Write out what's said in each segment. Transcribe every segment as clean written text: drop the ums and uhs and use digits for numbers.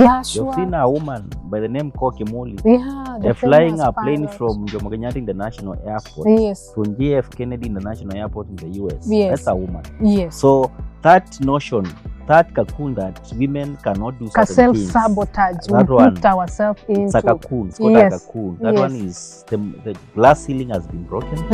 Yeah, You've seen a woman by the name Kokimoli. Yeah, flying a plane from Jomo Kenyatta International Airport yes. to JF Kennedy International Airport in the US. Yes. That's a woman. Yes. So that notion, that cocoon that women cannot do certain things. Self-sabotage. That we one, put ourselves into. It's a cocoon. It's called a cocoon. That one is, the glass ceiling has been broken.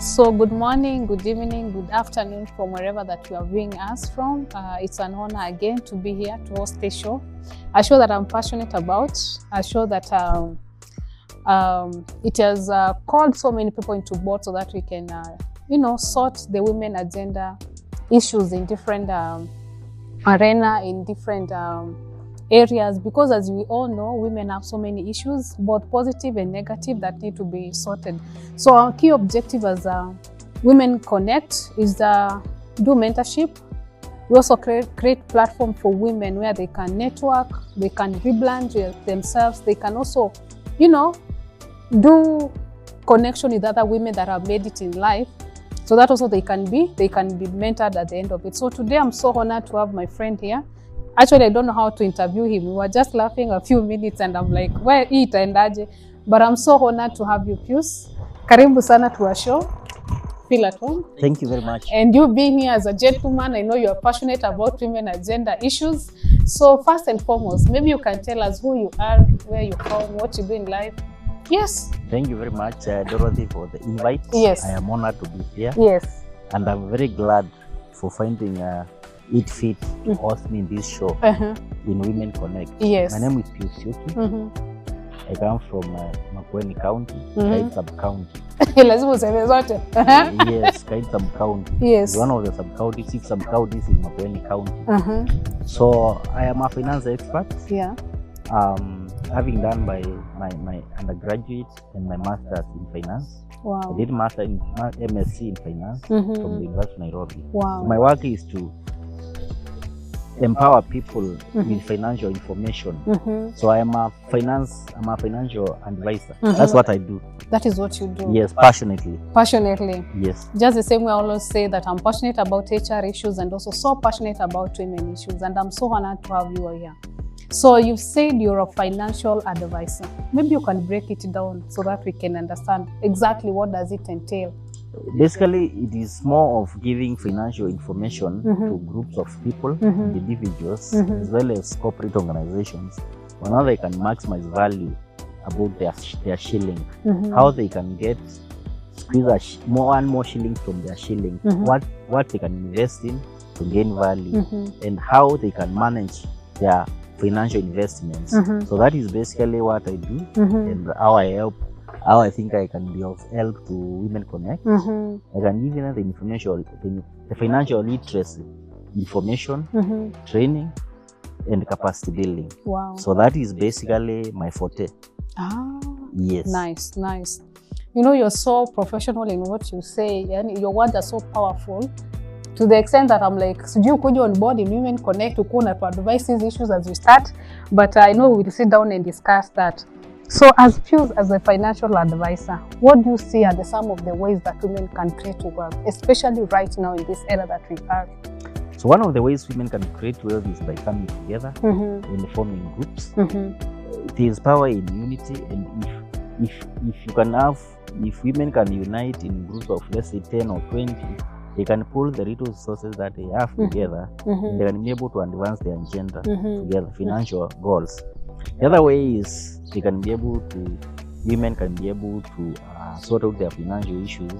So good morning, good evening, good afternoon from wherever that you are viewing us from. It's an honor again to be here to host this show. A show that I'm passionate about, a show that it has called so many people into board so that we can, sort the women agenda issues in different arena, in different areas, because as we all know, women have so many issues, both positive and negative, that need to be sorted. So our key objective as Women Connect is do mentorship. We also create platform for women where they can network, they can rebrand themselves, they can also, do connection with other women that have made it in life, so that also they can be mentored at the end of it. So today I'm so honored to have my friend here. Actually, I don't know how to interview him. We were just laughing a few minutes and I'm like, where itaendaje? But I'm so honored to have you, Pius. Karibu sana to our show. Feel at home. Thank you very much. And you being here as a gentleman, I know you are passionate about women agenda issues. So first and foremost, maybe you can tell us who you are, where you're from, what you do in life. Yes. Thank you very much, Dorothy, for the invite. Yes. I am honored to be here. Yes. And I'm very glad for finding it fit to host me in this show in Women Connect. Yes. My name is Pius Syuki. I come from Makueni County, Kaid sub-county. Lazima useme zote. Yes, Kaid sub-county. Yes. One of the sub-counties, 6 sub-counties in Makueni County. So I am a finance expert. Yeah. Having done my undergraduate and my master's in finance. Wow. I did master in MSc in finance from the University of Nairobi. Wow. So my work is to empower people with financial information. So I'm a financial advisor. That's what I do. That is what you do. Yes, passionately. Passionately. Yes. Just the same way I always say that I'm passionate about HR issues and also so passionate about women issues, and I'm so honored to have you here. So you said you're a financial advisor. Maybe you can break it down so that we can understand exactly what does it entail. Basically, it is more of giving financial information to groups of people, individuals, as well as corporate organizations, on how they can maximize value about their shilling, how they can get squeeze more and more shillings from their shilling, what they can invest in to gain value, and how they can manage their financial investments. So that is basically what I do, and how I think I can be of help to Women Connect. I can give them the information, the financial literacy information, training, and capacity building. Wow. So that is basically my forte. Ah. Yes. Nice, nice. You're so professional in what you say, and your words are so powerful, to the extent that I'm like, sijui kuja on board in Women Connect to advise these issues as we start, but I know we'll sit down and discuss that. So as Pius, as a financial advisor, what do you see are some of the ways that women can create wealth, especially right now in this era that we are? So one of the ways women can create wealth is by coming together and forming groups. It is power in unity, and if women can unite in groups of, let's say, 10 or 20, they can pull the resources that they have together, and they can be able to advance their agenda together, financial goals. The other way is women can be able to sort out their financial issues,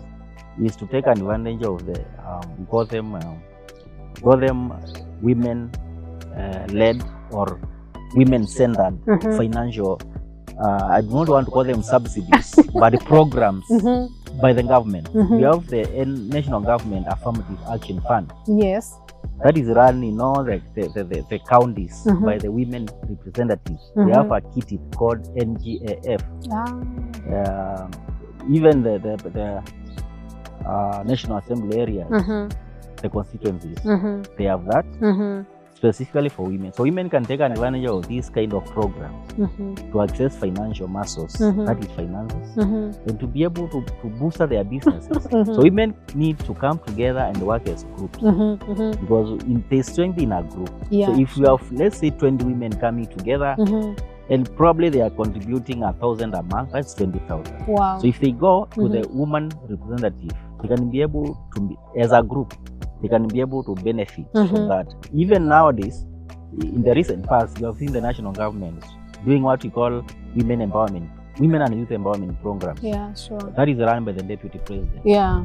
is to take advantage of the, we call them women-led or women-centered financial, I don't want to call them subsidies, but programs by the government. We have the National Government Affirmative Action Fund. Yes. that is run in all the counties by the women representatives. They have a kit called NGAF. Even the National Assembly areas, the constituencies, they have that specifically for women. So women can take advantage of these kind of programs to access financial muscles, that is finances, and to be able to boost their businesses. So women need to come together and work as groups because there's strength in a group. So if we have, let's say, 20 women coming together, and probably they are contributing 1,000 a month, that's 20,000. Wow. So if they go to the woman representative, they can be able to, as a group, they can be able to benefit from that. Even nowadays, in the recent past, you have seen the national government doing what we call women empowerment, women and youth empowerment programs. Yeah, sure. That is run by the deputy president. Yeah.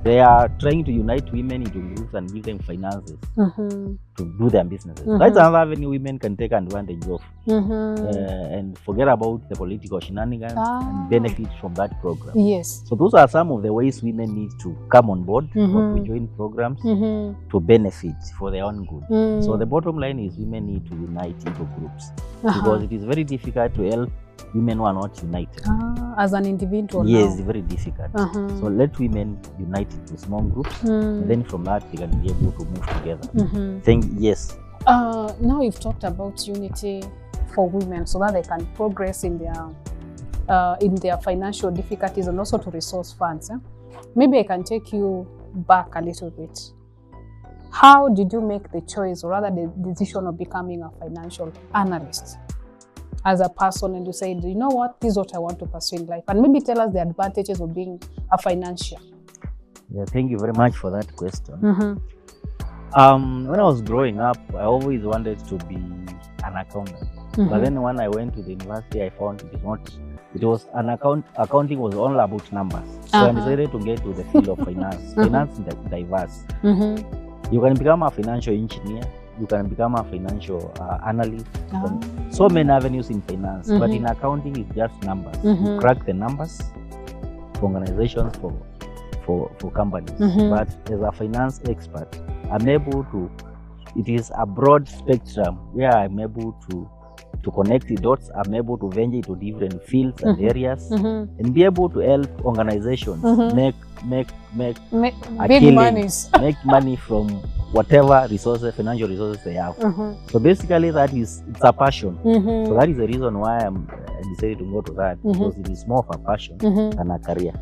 They are trying to unite women into groups and give them finances to do their businesses. That's another avenue women can take advantage of and forget about the political shenanigans and benefit from that program. Yes. So those are some of the ways women need to come on board or to join programs to benefit for their own good. So the bottom line is women need to unite into groups because it is very difficult to help women who are not united. As an individual. Yes, it's very difficult. So let women unite into small groups, and then from that they can be able to move together. Yes. Now you've talked about unity for women so that they can progress in their financial difficulties and also to resource funds. Maybe I can take you back a little bit. How did you make the choice, or rather the decision of becoming a financial analyst as a person, and you said, you know what, this is what I want to pursue in life? And maybe tell us the advantages of being a financier. Yeah, thank you very much for that question. When I was growing up, I always wanted to be an accountant. But then when I went to the university, I found accounting was all about numbers. So I decided to get to the field of finance. Finance is diverse. You can become a financial engineer, you can become a financial analyst. So many avenues in finance, but in accounting it's just numbers. You crack the numbers for organizations, for companies. But as a finance expert, I'm able to, it is a broad spectrum where I'm able to connect the dots. I'm able to venture into different fields and areas and be able to help organizations make big monies. Make money from whatever resources, financial resources they have. So basically it's a passion. So that is the reason why I decided to go to that, because it is more of a passion than a career.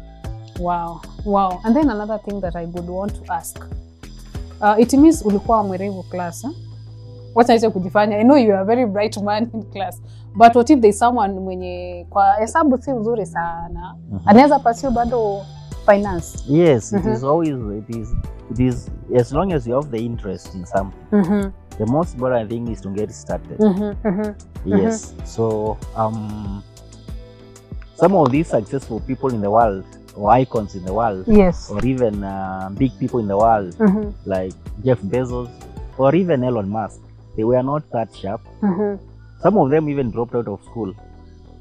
Wow. And then another thing that I would want to ask, it means ulikuwa mwerevu class. What I say kujifanya? I know you are a very bright man in class, but what if there is someone mwenye kwa hesabu si mzuri sana, anaweza pursue bado finance? Yes, it is as long as you have the interest in something. The most important thing is to get started. Yes. So some of these successful people in the world, or icons in the world, or even big people in the world, like Jeff Bezos or even Elon Musk, they were not that sharp. Some of them even dropped out of school,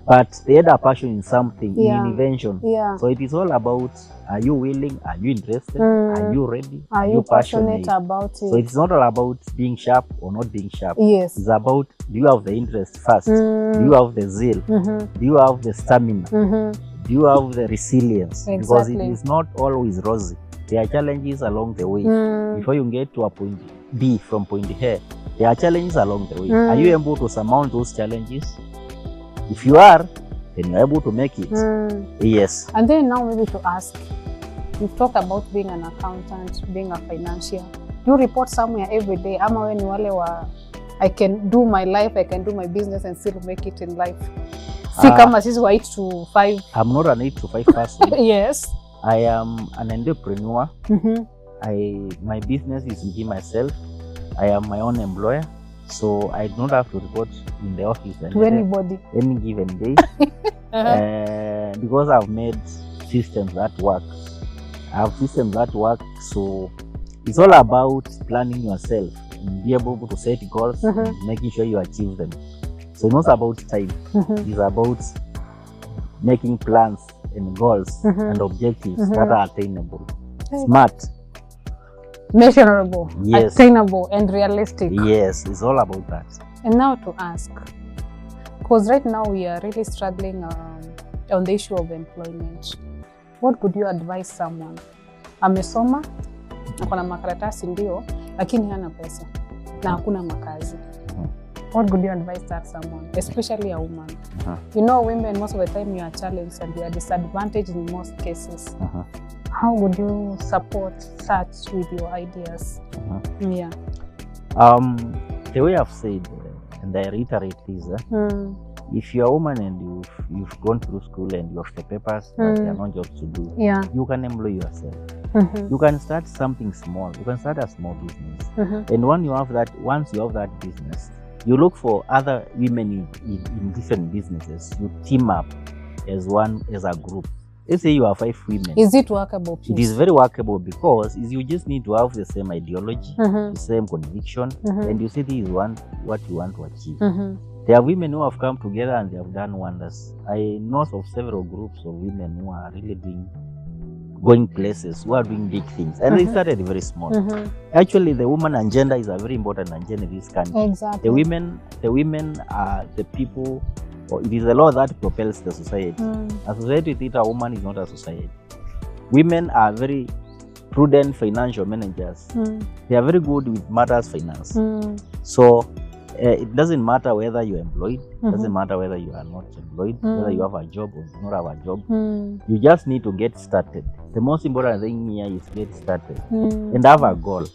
but they had a passion in something, in invention. So it is all about, are you willing? Are you interested? Are you ready? Are you passionate about it? So it's not all about being sharp or not being sharp. Yes. It's about, do you have the interest first? Do you have the zeal? Do you have the stamina? Do you have the resilience? Because it is not always rosy. There are challenges along the way. Before you get to a point B from point A, there are challenges along the way. Are you able to surmount those challenges? If you are, then you're able to make it. Yes. And then now maybe to ask, you've talked about being an accountant, being a financier. Do you report somewhere every day? Ama we ni wale wa, I can do my life, I can do my business and still make it in life. Si kama sisi wa 8 to 5. I'm not an 8 to 5 person. Yes. I am an entrepreneur. My business is within myself. I am my own employer. So I don't have to report in the office to anybody any given day. Because I've made systems that work. I have systems that work. So it's all about planning yourself and be able to set goals and making sure you achieve them. So it's not about time. It's about making plans and goals and objectives that are attainable. Smart. measurable, Yes. attainable, and realistic. Yes, it's all about that. And now to ask, because right now we are really struggling on the issue of employment. What would you advise someone? Amesoma, ako na makaratasi ndio, lakini hana pesa na hakuna makazi. What would you advise that someone, especially a woman? You know, women, most of the time you are challenged and you are disadvantaged in most cases. How would you support such with your ideas? Yeah. The way I've said, and I reiterate this, if you're a woman and you've gone through school and you have the papers, but there are no jobs to do, you can employ yourself. You can start something small. You can start a small business. And once you have that business, you look for other women in different businesses. You team up as a group. Let's say you have 5 women. Is it workable? Please? It is very workable because you just need to have the same ideology, the same conviction, and you say this is what you want to achieve. There are women who have come together and they have done wonders. I know of several groups of women who are really going places, who are doing big things, and they started very small. Actually, the woman agenda is a very important agenda in this country. Exactly. The women are the people. It is the law that propels the society. A society without a woman is not a society. Women are very prudent financial managers. They are very good with matters finance. So it doesn't matter whether you're employed, it doesn't matter whether you are not employed, whether you have a job or do not have a job. You just need to get started. The most important thing here is get started and have a goal.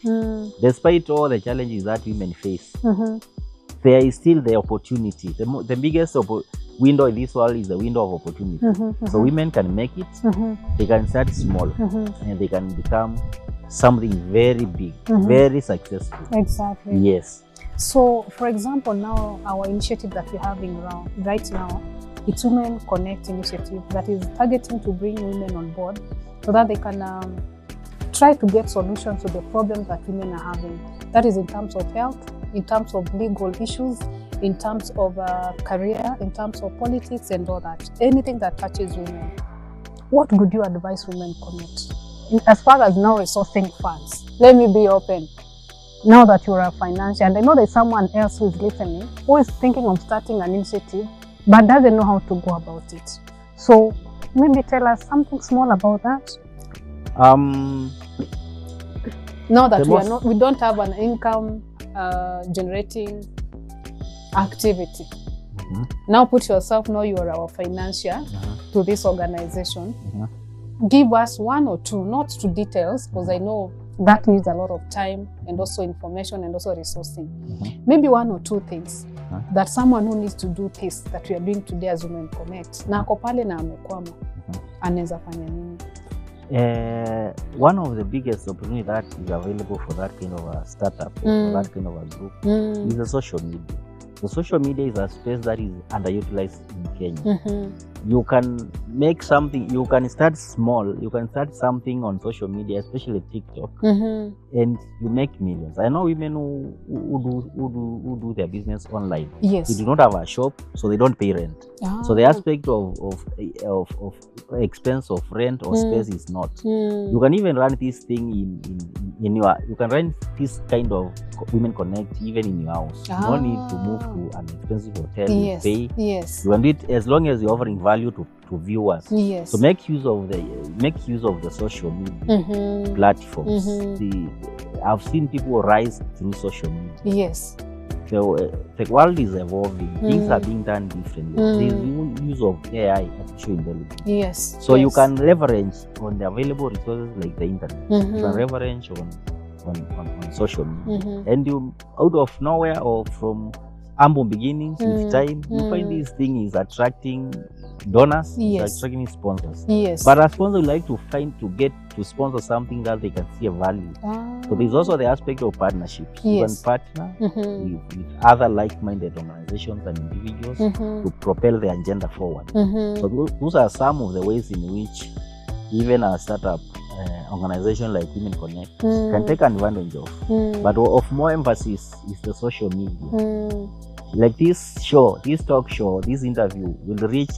Despite all the challenges that women face, there is still the opportunity. The biggest window in this world is the window of opportunity. So women can make it, they can start small, and they can become something very big, very successful. Exactly. Yes. So, for example, now our initiative that we're having right now, it's Women Connect initiative that is targeting to bring women on board so that they can try to get solutions to the problems that women are having. That is in terms of health, in terms of legal issues, in terms of career, in terms of politics and all that. Anything that touches women. What would you advise Women Connect? As far as now resourcing funds, let me be open. Now that you're a financial, and I know there's someone else who is listening, who is thinking of starting an initiative, but doesn't know how to go about it. So maybe tell us something small about that. Now that we don't have an income generating activity. Now put yourself, now you are our financier to this organization. Give us 1 or 2, not to details, because I know that needs a lot of time and also information and also resourcing. Maybe 1 or 2 things that someone who needs to do this that we are doing today as Women Connect, na ako pale na amekwama, anaweza fanya nini? One of the biggest opportunities that is available for that kind of a startup, for that kind of a group, is the social media. The social media is a space that is underutilized in Kenya. You can make something, you can start small, you can start something on social media, especially TikTok, and you make millions. I know women who do their business online. Yes. They do not have a shop, so they don't pay rent. So the aspect of expense of rent or space is not. You can even run this thing in your, you can run this kind of Women Connect even in your house. You don't need to move to an expensive hotel. Yes. You pay. Yes. You can do it as long as you're offering value to viewers. Yes. So make use of the social media platforms. I've seen people rise through social media. Yes. The world is evolving. Things are being done differently. There's use of AI, artificial intelligence. Yes. So you can leverage on the available resources like the internet. You can leverage on social media. And you, out of nowhere or from humble beginnings, with time, you find this thing is attracting donors, attracting sponsors. Yes. But a sponsor would like to get to sponsor something that they can see a value. So there's also the aspect of partnerships. You can partner with other like-minded organizations and individuals to propel the agenda forward. So those are some of the ways in which even a startup organization like Women Connect can take advantage of. But of more emphasis is the social media. Like this show, this talk show, this interview will reach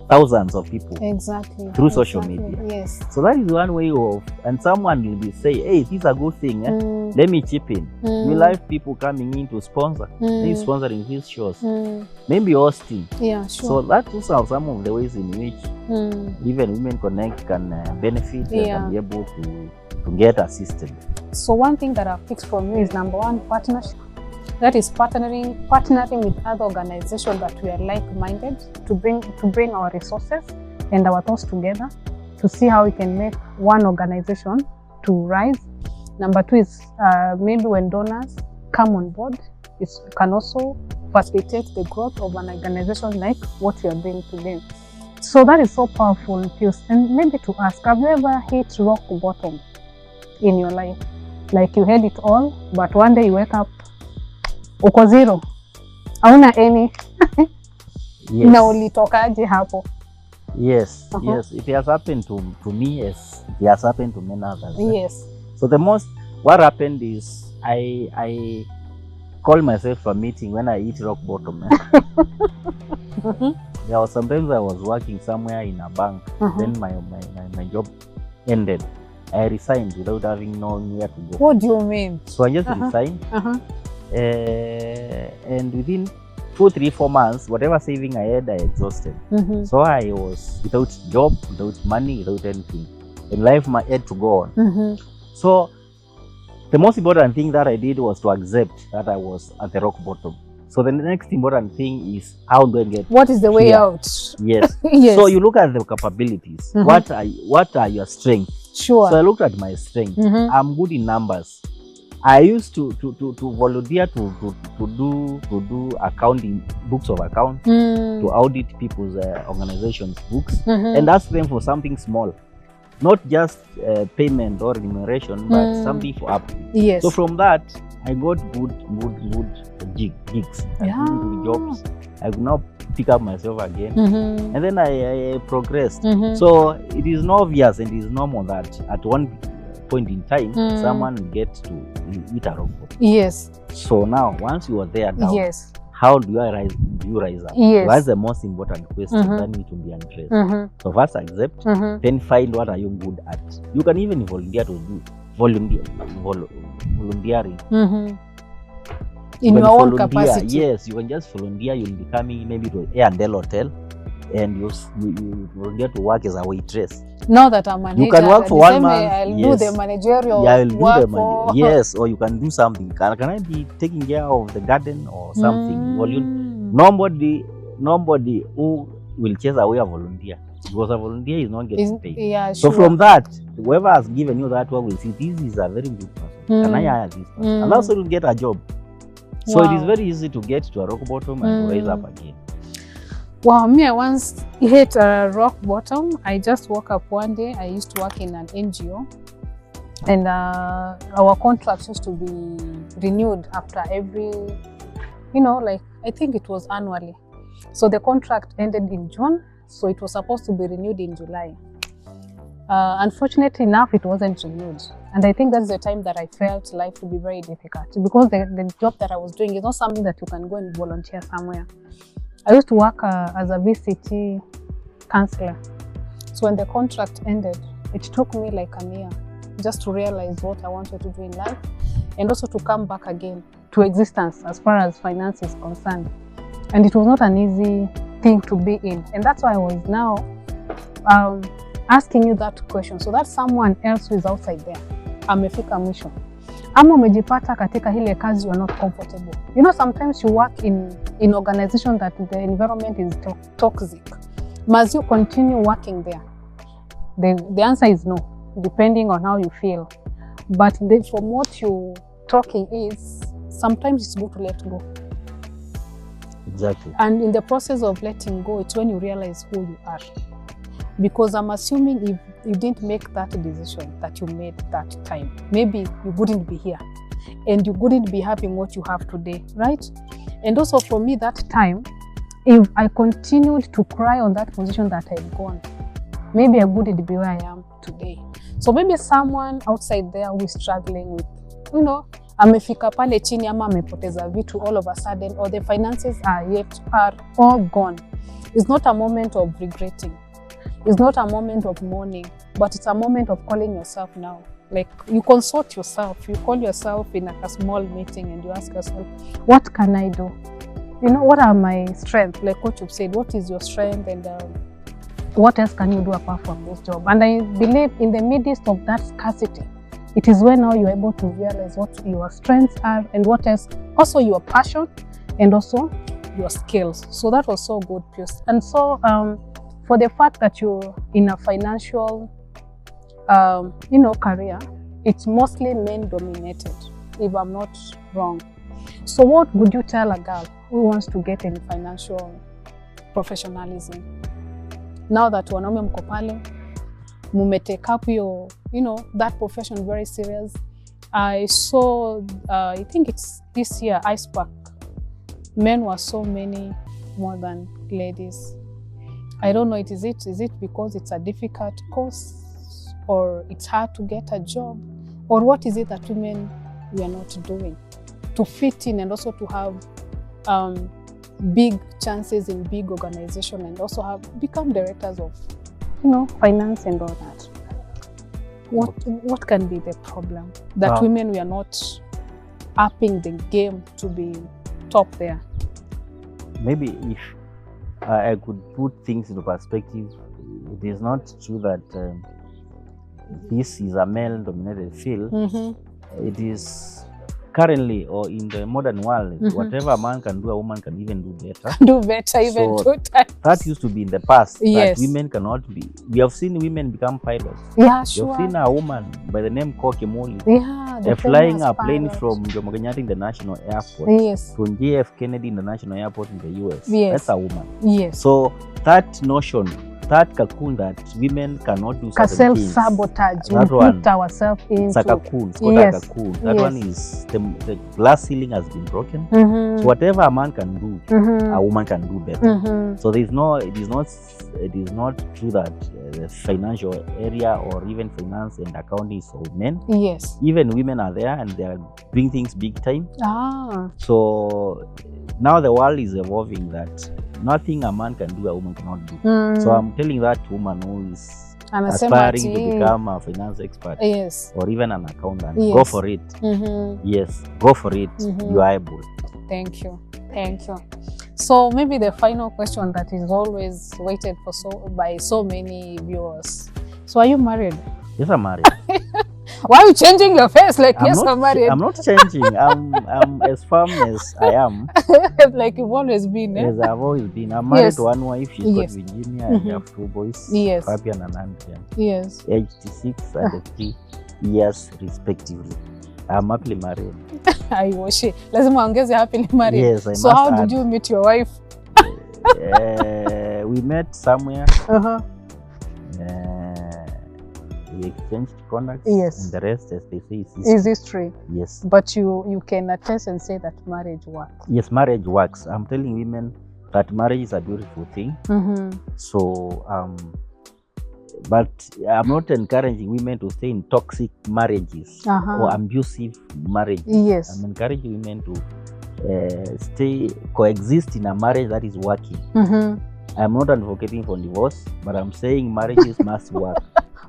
thousands of people Exactly. through social media. Yes. So that is one way of, and someone will be say, hey, this is a good thing. Let me chip in. We like people coming in to sponsor. Maybe sponsoring his shows. Maybe hosting. Yeah, sure. So that those are some of the ways in which even Women Connect can benefit and can be able to get assisted. So one thing that I've picked from you is number one, partnership. That is partnering with other organizations that we are like-minded to bring our resources and our thoughts together to see how we can make one organization to rise. Number two is maybe when donors come on board, it can also facilitate the growth of an organization like what we are doing today. So that is so powerful, Pius. And maybe to ask, have you ever hit rock bottom in your life? Like you had it all, but one day you wake up, uko zero, hauna any. Yes. Na ulitokaje hapo? Yes, yes, it has happened to me as it has happened to many others. Yes. So what happened is I call myself a meeting when I hit rock bottom. There was sometimes I was working somewhere in a bank, then my job ended. I resigned without having known where to go. What do you mean? So I just resigned. And within 2, 3, 4 months, whatever saving I had, I exhausted. So I was without job, without money, without anything. And life had to go on. So the most important thing that I did was to accept that I was at the rock bottom. So the next important thing is how do I get what is the way here? out? Yes. Yes. So you look at the capabilities. What are your strengths? Sure. So I looked at my strength. I'm good in numbers. I used to volunteer to do accounting, books of account, to audit people's organizations' books, and ask them for something small, not just payment or remuneration, but something for up. Yes. So from that, I got good gigs, good jobs. I could now pick up myself again, and then I progressed. So it is not obvious and it is normal that at one point in time, someone will get to hit a rock bottom. Yes. So now, once you are there now, yes, how do you rise? Do you rise up? Yes. So that's the most important question that needs to be addressed. So first accept, then find what are you good at. You can even volunteer to do volunteering. In your own capacity. Yes, you can just volunteer. You'll be coming maybe to A&L Hotel, and you volunteer to work as a waitress. Now that I'm manager, you can work for 1 month. I'll do the managerial work. Yes, or you can do something. Can I be taking care of the garden or something? Nobody who will chase away a volunteer, because a volunteer is not getting paid. Yeah, so from that, whoever has given you that work will see this is a very good person. Can I hire this person? And also will get a job. So it is very easy to get to a rock bottom and to rise up again. Wow, me, I once hit a rock bottom. I just woke up one day. I used to work in an NGO, and our contracts used to be renewed after every, like I think it was annually. So the contract ended in June, so it was supposed to be renewed in July. Unfortunately enough, it wasn't renewed. And I think that's the time that I felt life would be very difficult, because the job that I was doing is not something that you can go and volunteer somewhere. I used to work as a VCT counselor. So when the contract ended, it took me like a year just to realize what I wanted to do in life, and also to come back again to existence as far as finance is concerned. And it was not an easy thing to be in. And that's why I was now asking you that question, so that someone else who is outside there amefika mwisho, ama umejipata katika ile kazi you are not comfortable. Sometimes you work in organization that the environment is toxic. Must you continue working there? The answer is no, depending on how you feel. But from what you're talking is, sometimes it's good to let go. Exactly. And in the process of letting go, it's when you realize who you are. Because I'm assuming if you didn't make that decision that you made that time, maybe you wouldn't be here and you wouldn't be having what you have today, right? And also for me that time, if I continued to cry on that position that I had gone, maybe I wouldn't be where I am today. So maybe someone outside there who is struggling with, amefika pale chini ama amepoteza vitu all of a sudden, or the finances are all gone. It's not a moment of regretting. It's not a moment of mourning, but it's a moment of calling yourself now. Like, you consult yourself, you call yourself in like a small meeting and you ask yourself, what can I do? You know, what are my strengths? Like what you've said, what is your strength, and what else can you do apart from this job? And I believe in the midst of that scarcity, it is when now you're able to realize what your strengths are and what else, also your passion and also your skills. So that was so good, Pius. And so for the fact that you're in a financial career, it's mostly men dominated, if I'm not wrong. So what would you tell a girl who wants to get in financial professionalism? Now that wanaume mko pale, mume take up your, that profession very serious. I saw, I think it's this year, IcePark. Men were so many more than ladies. I don't know, is it because it's a difficult course, or it's hard to get a job, or what is it that women we are not doing to fit in and also to have big chances in big organization and also become directors of finance and all that? What can be the problem that women we are not upping the game to be top there? Maybe if I could put things into perspective, it is not true that this is a male-dominated field. It is currently, or in the modern world, whatever a man can do, a woman can even do better. Do better, even so 2 times. That used to be in the past. Yes. That women cannot be. We have seen women become pilots. Yeah, sure. We have seen a woman by the name Kokemoli. Yeah, flying a plane pilot from Jomo Kenyatta International Airport yes. to JF Kennedy International Airport in the US. Yes. That's a woman. Yes. So that notion, that cocoon that women cannot do certain things. Self-sabotage. That we one, put ourselves into. it's a cocoon. It's called yes. a cocoon. That yes. one is the glass ceiling has been broken. So whatever a man can do, a woman can do better. So it is not true that the financial area or even finance and accounting is for men. Yes. Even women are there and they are doing things big time. So now the world is evolving that nothing a man can do, a woman cannot do. So I'm telling that woman who is aspiring to become a finance expert, yes, or even an accountant, yes. go for it. Yes, go for it. You are able. Thank you. So maybe the final question that is always waited for by so many viewers. So are you married? Yes, I'm married. Why are you changing your face like I'm married? I'm not changing. I'm as firm as I am. Like you've always been. Yes, I've always been. I'm married yes. to one wife. She's got Virginia, and I have 2 boys. Yes. Fabian and Andrea. Yes. Aged 6 and 3 years respectively. I'm happily married. I wish it. Lazima ongeze happily married. Yes, I so must how add. did you meet your wife? We met somewhere. We exchanged contacts. Yes. And the rest, as they say, is history. Yes. But you can attest and say that marriage works. Yes, marriage works. I'm telling women that marriage is a beautiful thing. So, but I'm not encouraging women to stay in toxic marriages or abusive marriages. Yes. I'm encouraging women to coexist in a marriage that is working. I'm not advocating for divorce, but I'm saying marriages must work.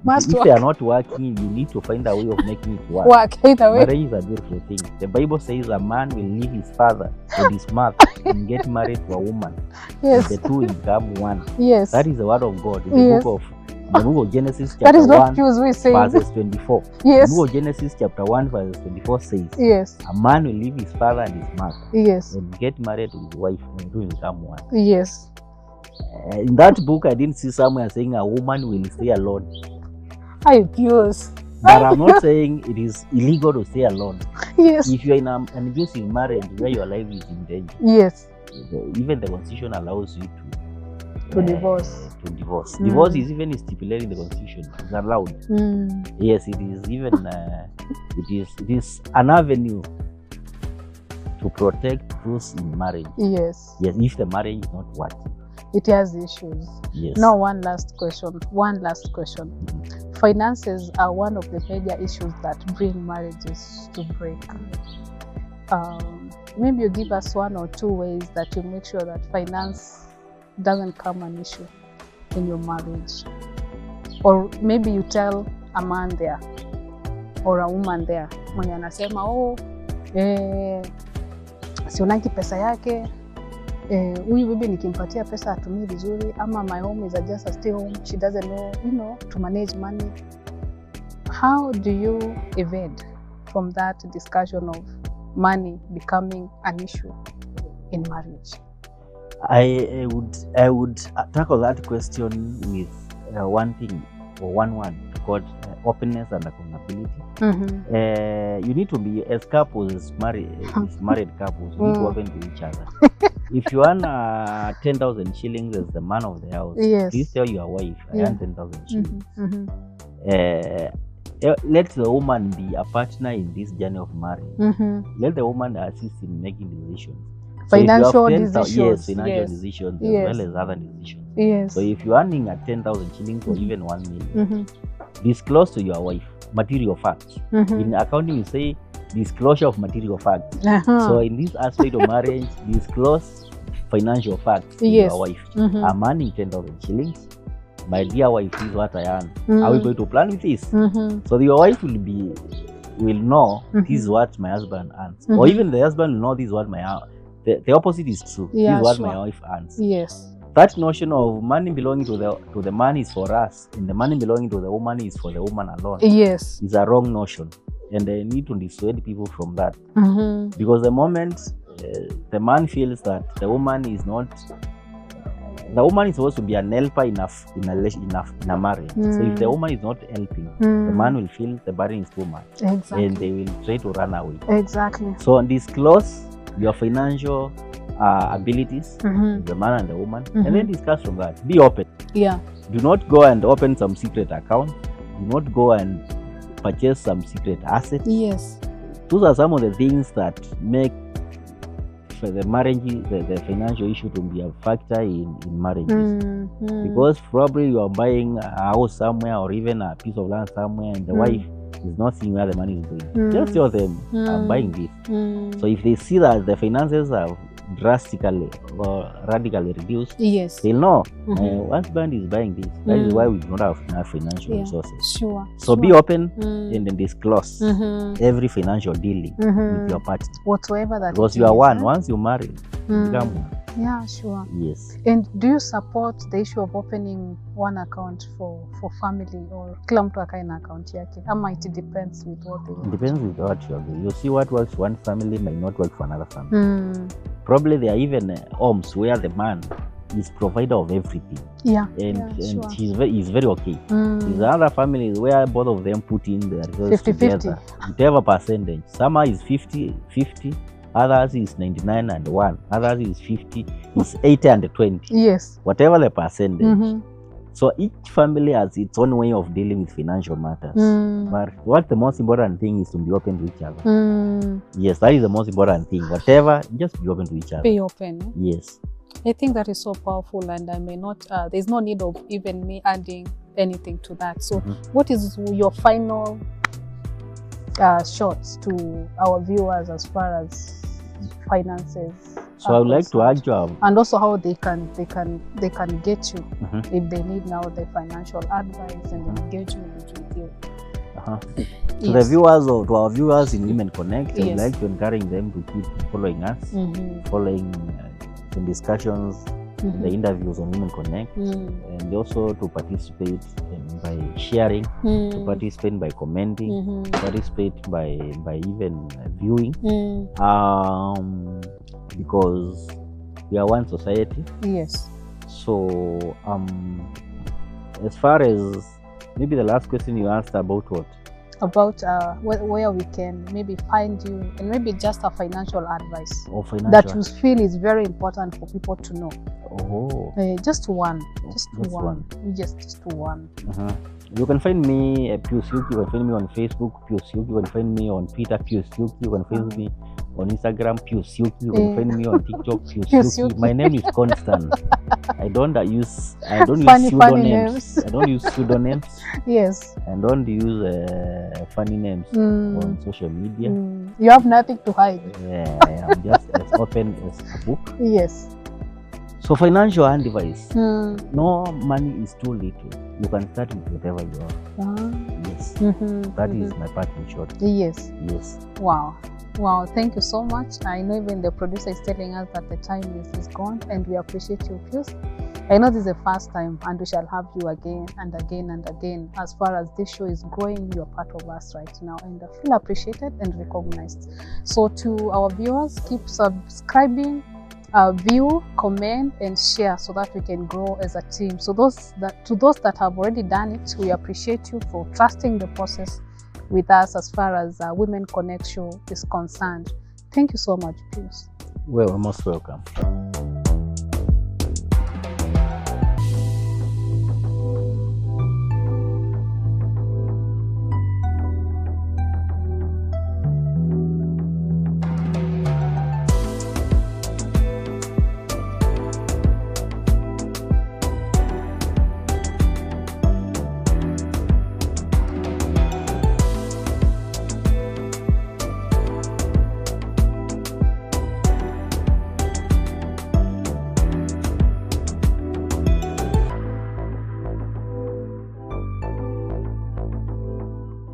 If they are not working, you need to find a way of making it work. Either way. Marriage is a beautiful thing. The Bible says a man will leave his father and his mother and get married to a woman. Yes. And the two will become one. Yes. That is the word of God. In yes. the book of Genesis that chapter is 1 verses 24. Yes. The book of Genesis chapter 1 verse 24 says, yes, a man will leave his father and his mother. Yes. And get married to his wife and the two will become one. Yes. In that book, I didn't see somewhere saying a woman will stay alone. Pius. But I'm not saying it is illegal to stay alone. Yes. If you're in an abusive marriage where your life is in danger, yes, even the constitution allows you to divorce. Divorce is even stipulated in the constitution. It's allowed. Yes, it is even it is an avenue to protect those in marriage. Yes. Yes, if the marriage is not working. it has issues. Yes. Now, one last question. Finances are one of the major issues that bring marriages to break. Maybe you give us 1 or 2 ways that you make sure that finance doesn't come an issue in your marriage. Or maybe you tell a man there or a woman there, mwenye anasema sionangi pesa yake, huyu bibi nikimpatia pesa atumii vizuri, ama my home is just a stay home, she doesn't know, to manage money. How do you evade from that discussion of money becoming an issue in marriage? I would tackle that question with one thing, or one word called openness and accountability. You need to be, as couples, married couples, you need to open to each other. If you earn 10,000 shillings as the man of the house, yes, please tell your wife, I earn 10,000 shillings. Let the woman be a partner in this journey of marriage. Let the woman assist in making decisions. Financial decisions. Yes, financial decisions as well as other decisions. Yes. So if you're earning at 10,000 shillings or even 1 million, disclose to your wife material facts. In accounting, you say disclosure of material facts. So in this aspect of marriage, disclose financial facts to your wife. I'm earning 10,000 shillings. My dear wife, this is what I earn. Are we going to plan with this? So your wife will know this is what my husband earns, or even the husband will know this is what the opposite is true. This is what my wife earns. Yes. That notion of money belonging to the man is for us, and the money belonging to the woman is for the woman alone. Yes. Is a wrong notion, and they need to dissuade people from that. Because the moment the man feels that the woman is supposed to be an helper in a marriage. So if the woman is not helping, the man will feel the burden is too much. Exactly. And they will try to run away. Exactly. So disclose your financial abilities, the man and the woman, and then discuss from that. Be open. Yeah. Do not go and open some secret account. Do not go and purchase some secret assets. Yes. Those are some of the things that make the marriage, the financial issue to be a factor in marriages. Because probably you are buying a house somewhere or even a piece of land somewhere, and the wife is not seeing where the money is going. Just tell them, I'm buying this. So if they see that the finances are drastically or radically reduced, yes, they'll know my husband is buying this. That is why we do not have enough financial resources. Sure. So be open and then disclose every financial dealing with your partner. Whatsoever that because you are one. Once you marry, you become one. Yeah, sure. Yes. And do you support the issue of opening one account for family, or kila mtu akae na account yake? Ama it depends with what they want? It depends with what you agree. You see, what works for one family may not work for another family. Probably there are even homes where the man is provider of everything. Yeah. And sure, he's very okay. There's other families where both of them put in their resources together. Whatever percentage. Some is 50-50. Others is 99 and 1. Others is 50. It's 80 and 20. Yes. Whatever the percentage. So each family has its own way of dealing with financial matters. But what the most important thing is to be open to each other. Yes, that is the most important thing. Whatever, just be open to each other. Be open. Yes. I think that is so powerful, and I may not, there's no need of even me adding anything to that. So what is your final shots to our viewers as far as finances? So I would like to urge you, and also how they can get you if they need now the financial advice and engagement with you. To the viewers, or to our viewers in Women Connect, I would like to encourage them to keep following us, following the discussions, the interviews on Women Connect, and also to participate by sharing, to participate by commenting, participate by even viewing, because we are one society. Yes. So as far as maybe the last question you asked about what? About where we can maybe find you, and maybe just a financial advice that you feel is very important for people to know. Just one. You can find me at Pius Syuki. You can find me on Facebook, Pius Syuki. You can find me on Twitter, Pius Syuki. You can find me on Instagram, Pius Syuki. You can find me on TikTok, Pius Pius Syuki. Syuki. My name is constant. I don't use Funny pseudonyms. names. I don't use pseudonyms. Yes. And don't use funny names on social media. You have nothing to hide. Yeah, I am just as open as a book. Yes. So financial advice. No money is too little. You can start with whatever you are. Yes. That is my part in short. Yes. Yes. Wow. Wow, thank you so much. I know even the producer is telling us that the time is gone, and we appreciate you, Pius. I know this is the first time, and we shall have you again and again and again. As far as this show is growing, you're part of us right now, and I feel appreciated and recognized. So to our viewers, keep subscribing, view, comment, and share so that we can grow as a team. So to those that have already done it, we appreciate you for trusting the process with us as far as Women Connect show is concerned. Thank you so much, Pius. Well, most welcome.